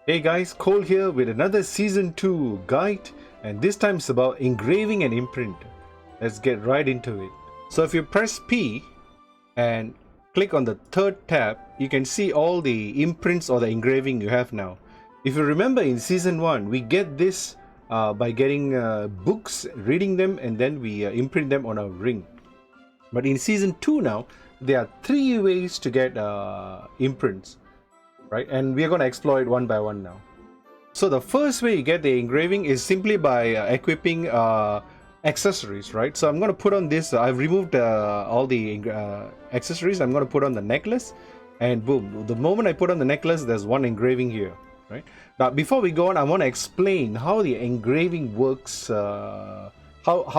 Hey guys, Cole here with another Season 2 guide, and this time it's about engraving and imprint. Let's get right into it. So if you press P and click on the third tab, you can see all the imprints or the engraving you have now. If you remember in Season 1, we get this by getting books, reading them, and then we imprint them on a ring. But in Season 2 now, there are 3 ways to get imprints. Right, and we are going to explore it one by one now. So the first way you get the engraving is simply by equipping accessories, right? So I'm going to put on this. I've removed all the accessories. I'm going to put on the necklace, and boom! The moment I put on the necklace, there's one engraving here, right? Now, before we go on, I want to explain how the engraving works, how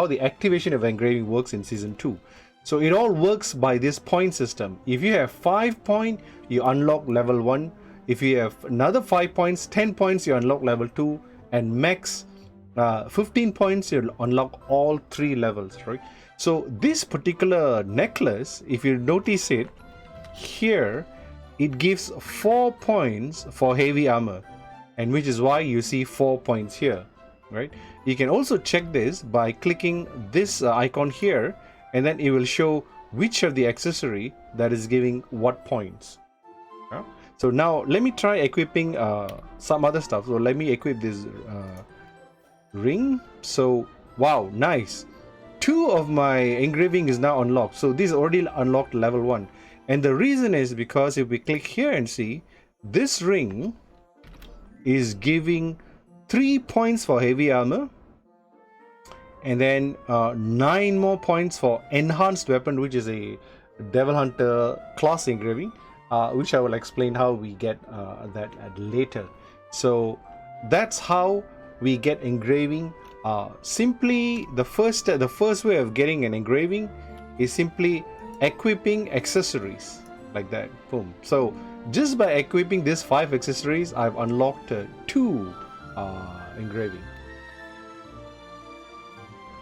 the activation of engraving works in Season 2. So it all works by this point system. If you have 5 points, you unlock level 1. If you have another 5 points, 10 points, you unlock level 2. And max 15 points, you'll unlock all 3 levels, right? So this particular necklace, if you notice it, here, it gives 4 points for heavy armor. And which is why you see 4 points here, right? You can also check this by clicking this icon here, and then it will show which of the accessory that is giving what points. Yeah? So now let me try equipping some other stuff. So let me equip this ring. So wow, nice. 2 of my engraving is now unlocked. So this is already unlocked level 1. And the reason is because if we click here and see, this ring is giving 3 points for heavy armor, and then 9 more points for enhanced weapon, which is a Devil Hunter class engraving, which I will explain how we get that later. So that's how we get engraving. Simply the first way of getting an engraving is simply equipping accessories like that. Boom. So just by equipping these 5 accessories, I've unlocked 2 engraving.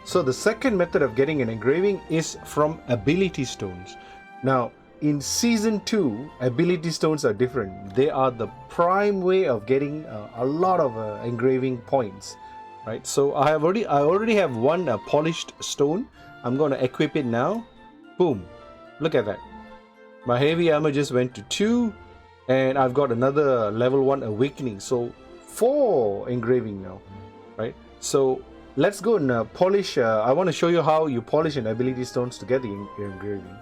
So the second method of getting an engraving is from ability stones. Now in Season 2, ability stones are different. They are the prime way of getting a lot of engraving points, right? So I already have one polished stone. I'm going to equip it now. Boom, look at that. My heavy armor just went to 2, and I've got another level 1 awakening. So 4 engraving now, right? So let's go and polish. I want to show you how you polish an ability stones to get the engraving.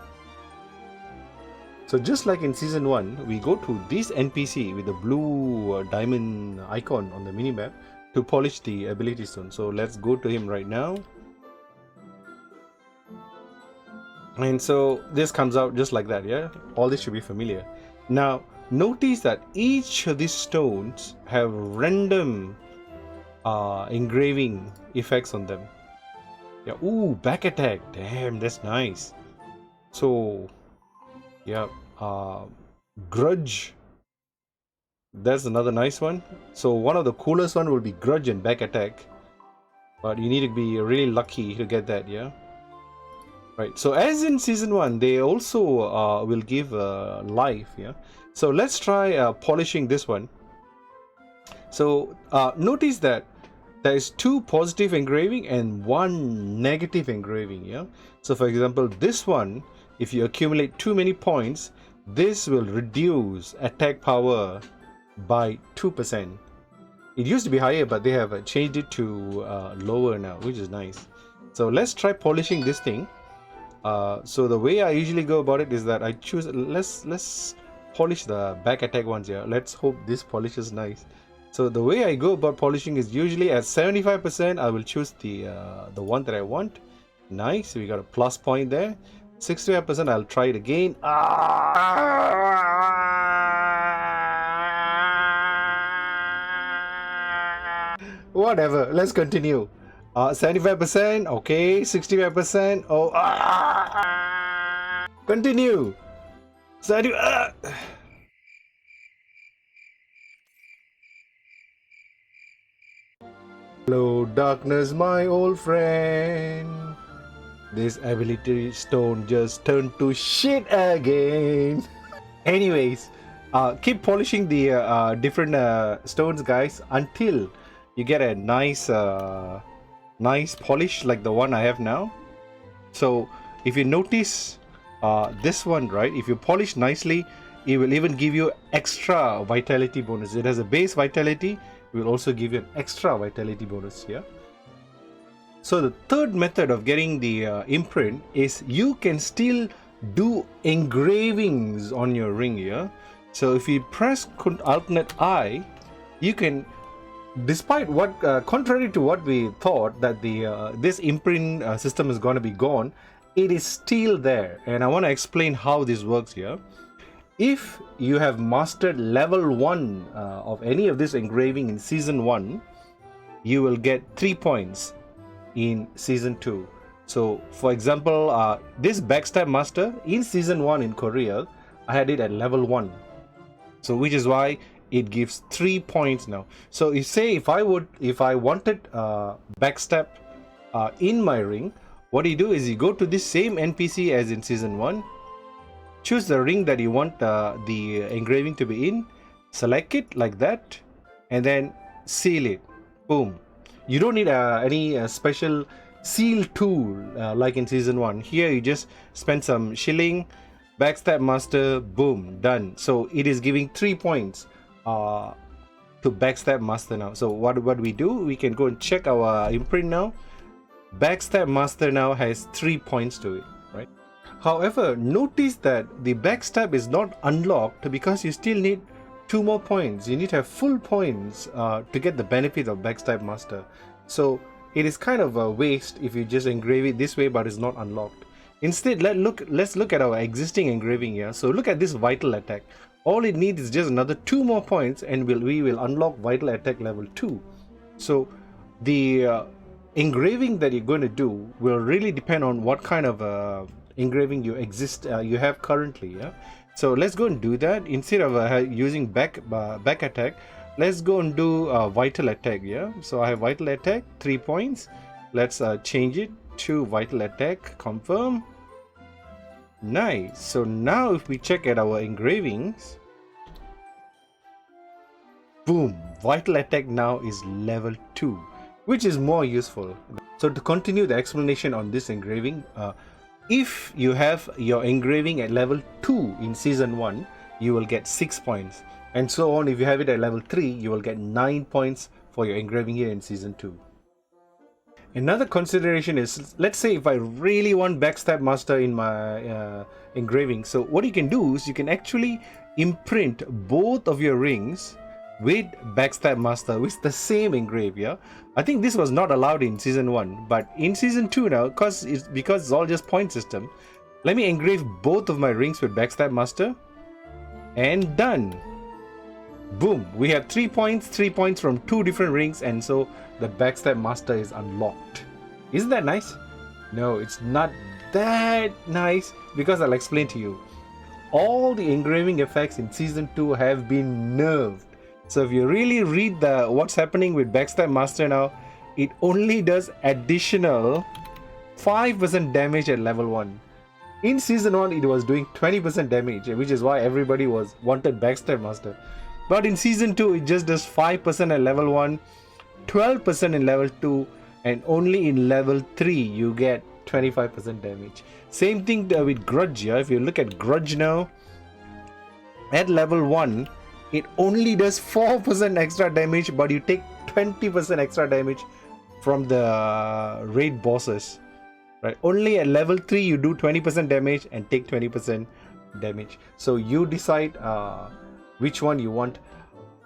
So just like in Season 1, we go to this NPC with the blue diamond icon on the minimap to polish the ability stone. So let's go to him right now. And so this comes out just like that, yeah? All this should be familiar. Now, notice that each of these stones have random engraving effects on them. Yeah, ooh, back attack. Damn, that's nice. So, yeah, grudge. That's another nice one. So one of the coolest one will be grudge and back attack. But you need to be really lucky to get that, yeah? Right, so as in Season 1, they also will give life, yeah? So let's try polishing this one. So notice that there is 2 positive engraving and 1 negative engraving, yeah? So for example, this one, if you accumulate too many points, this will reduce attack power by 2%. It used to be higher, but they have changed it to lower now, which is nice. So let's try polishing this thing. So the way I usually go about it is that I choose, let's polish the back attack ones here. Let's hope this polishes nice. So the way I go about polishing is usually at 75%, I will choose the one that I want. Nice, we got a plus point there. 65%, I'll try it again. Whatever, let's continue. 75%, okay, 65%, oh, continue. 70, Hello, darkness, my old friend. This ability stone just turned to shit again. Anyways, Keep polishing the different stones, guys, until you get a nice nice polish like the one I have now. So if you notice this one, right, if you polish nicely, it will even give you extra vitality bonus. It has a base vitality, it will also give you an extra vitality bonus here. So the third method of getting the imprint is you can still do engravings on your ring here. So if you press alternate I, you can, despite what contrary to what we thought that the this imprint system is going to be gone, it is still there, and I want to explain how this works here. If you have mastered level 1 of any of this engraving in season 1, you will get 3 points in season 2. So for example, this backstab master in season 1 in Korea, I had it at level 1, so which is why it gives 3 points now. So you say if I wanted backstab in my ring, what you do is you go to this same NPC as in season 1, choose the ring that you want the engraving to be in, select it like that, and then seal it. Boom. You don't need any special seal tool like in season 1. Here you just spend some shilling, backstab master, boom, done. So it is giving 3 points to backstab master now. So what we do, we can go and check our imprint now. Backstab master now has 3 points to it, right? However, notice that the backstab is not unlocked because you still need 2 more points. You need to have full points to get the benefit of backstab master. So it is kind of a waste if you just engrave it this way, but it's not unlocked. Instead, let's look at our existing engraving here. So look at this vital attack. All it needs is just another 2 more points, and we will unlock vital attack level 2. So the engraving that you're going to do will really depend on what kind of engraving you have currently. Yeah. So let's go and do that. Instead of using back attack, let's go and do vital attack. Yeah. So I have vital attack, 3 points. Let's change it to vital attack. Confirm. Nice. So now if we check at our engravings, boom, vital attack now is level 2, which is more useful. So to continue the explanation on this engraving, if you have your engraving at level 2 in season 1, you will get 6 points, and so on. If you have it at level 3, you will get 9 points for your engraving here in season 2. Another consideration is, let's say if I really want backstab master in my engraving, so what you can do is you can actually imprint both of your rings with backstab master with the same engrave. Yeah, I think this was not allowed in season 1, but in season 2 now, because it's all just point system, let me engrave both of my rings with backstab master, and done. Boom, we have 3 points from 2 different rings, and so the backstab master is unlocked. Isn't that nice? No, it's not that nice, because I'll explain to you. All the engraving effects in season 2 have been nerfed. So if you really read what's happening with backstab master now, it only does additional 5% damage at level 1. In season 1 it was doing 20% damage, which is why everybody wanted backstab master. But in season 2 it just does 5% at level 1, 12% in level 2, and only in level 3 you get 25% damage. Same thing with grudge. Yeah? If you look at grudge now, at level 1 it only does 4% extra damage, but you take 20% extra damage from the raid bosses, right? Only at level 3 you do 20% damage and take 20% damage. So you decide which one you want.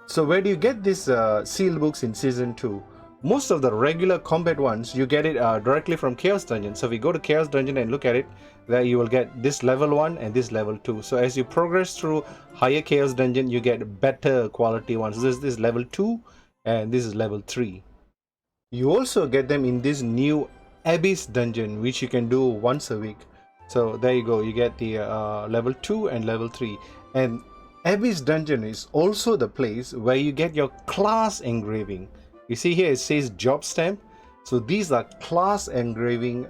So where do you get these seal books in season 2? Most of the regular combat ones, you get it directly from Chaos Dungeon. So if you go to Chaos Dungeon and look at it, there you will get this level 1 and this level 2. So as you progress through higher Chaos Dungeon, you get better quality ones. So this is level 2 and this is level 3. You also get them in this new Abyss Dungeon, which you can do once a week. So there you go, you get the level 2 and level 3. And Abyss Dungeon is also the place where you get your class engraving. You see here it says job stamp. So these are class engraving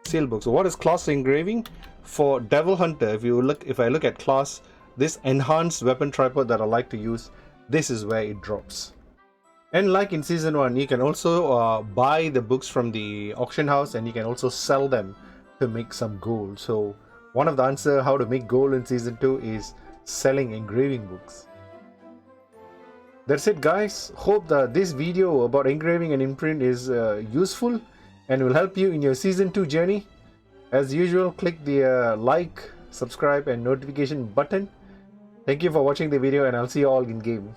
seal books. So what is class engraving? For Devil Hunter, if I look at class this enhanced weapon tripod that I like to use, this is where it drops. And like in season 1, you can also buy the books from the auction house, and you can also sell them to make some gold. So one of the answers how to make gold in season 2 is selling engraving books. That's it guys. Hope that this video about engraving and imprint is useful and will help you in your season 2 journey. As usual, click the like, subscribe and notification button. Thank you for watching the video, and I'll see you all in game.